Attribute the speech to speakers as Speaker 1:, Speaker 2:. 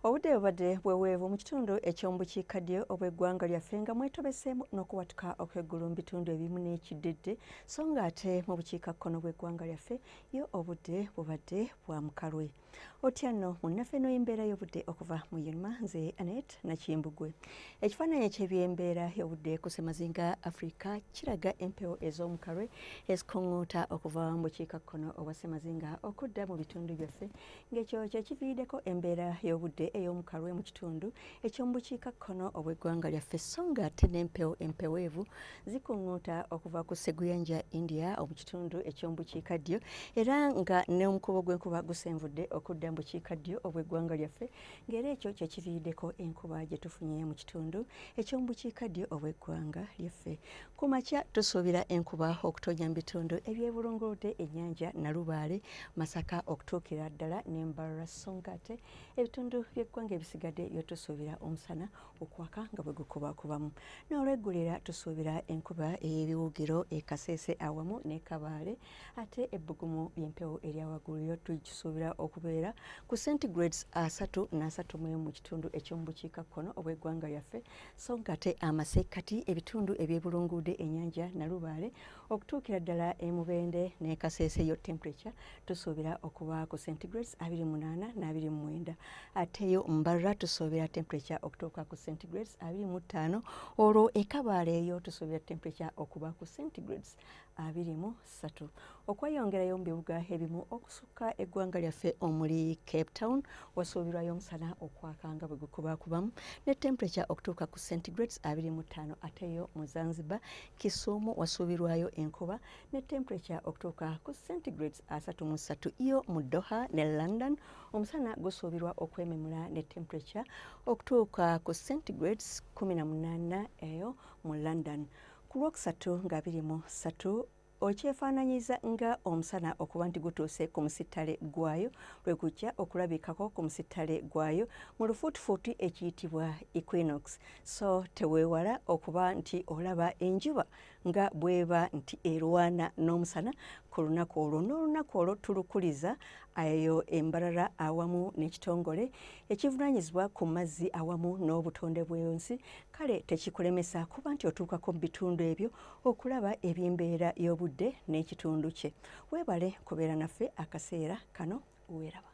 Speaker 1: Obudde bubadde bweweevu mu kitundu eky'omubukiikaddyo obw'eggwanga lyaffe nga mwetobeseemu n'okuwatuka okw'eggulu mu bitundu ebimu n'ekiddedde so ng'ate mu bukiikakkono bw'eggwanga lyaffe yo obudde bubadde bwa mukalwe. Otya nno munnaffe n'embeera y'obudde okuva mu Yunima, nze Annet Nakimbugwe. Ekifaananyi eky'ebyembeera y'obudde ku ssemazinga Africa kiraga empewo ez'omukalwe ezikong'oota okuva mu bukiikakkono obwa ssemazinga okudda mu bitundu byaffe ng'ekyo kye kiviiriddeko embeera y'obudde ey'omukalwe mu kitundu eky'omu bukiikakkono obw'eggwanga lyaffe so ng'ate n'empewo empeweevu zikong'oota okuva ku sseguyanja India mu kitundu eky'omu bukiikaddyo era nga n'omukubo gw'enkuba gusenvudde okudda mu bukiikaddyo obw'eggwanga lyaffe ng'era ekyo kye kiviiriddeko enkuba gye tufunye mu kitundu eky'omu bukiikaddyo obw'eggwanga lyaffe. Ku makya tusuubira enkuba okutonya mu bitundu ebyebulunguludde ennyanja Nalubaale, Masaka okutuukira ddala n'Embarra so ng'ate ebitundu by'eggwanga ebisigadde byo tusuubira omusana okwaka nga bwe gukubakubamu. N'olweggulira tusuubira enkuba ey'ebiwugiro Kasese awamu ne Kabaale ate ebbugumu ly'empewo erya waggulu lyo tukisuubira okubeera ku centigrades 3.31 mu kitundu eky'omu bukiikakkono obw'eggwanga lyaffe so ng'ate amasekkati ebitundu ebyebulungudde ennyanja Nalubaale okutuukira ddala e Mubende ne Kasese yo temperature tusuubira okuba ku centigrades 28 na 29 ate yo Mbarra tusuubira temperature okutuuka ku centigrades 25 olwo e Kabaale eyo tusuubira temperature okuba ku centigrades 23. Okweyongerayo mu bibuga ebimu okusukka eggwanga lyaffe omuli Cape Town wasuubirwayo omusana okwaka nga bwe gukubakubamu ne temperature okutuuka ku centigrades 25 ate yo mu Zanzibar Kisumu wasuubirwayo enkuba ne temperature okutuuka ku centigrades 33 yo mu Doha ne London omusana gusuubirwa okwememula ne temperature okutuuka ku centigrades 18 eyo mu London. Ku Lwokusatu nga 23 okyefaananyiza nga omusana okuba nti gutuuse ku musittale gwayo lwe gujja okulabikako ku musittale gwayo mu lufuutifuuti ekiyitibwa equinox so teweewala okuba nti olaba enjuba nga bw'eba nti erwana n'omusana ku lunaku olwo n'olunaku olwo tulukuliza eyo Embarara awamu n'ekitongole ekivunaanyizibwa ku mazzi awamu n'obutonde bw'ensi kale tekikulemesa kuba nti otuukako mu bitundu ebyo okulaba eby'embeera y'obudde n'ekitundu kye. Weebale kubeera naffe akaseera kano weeraba.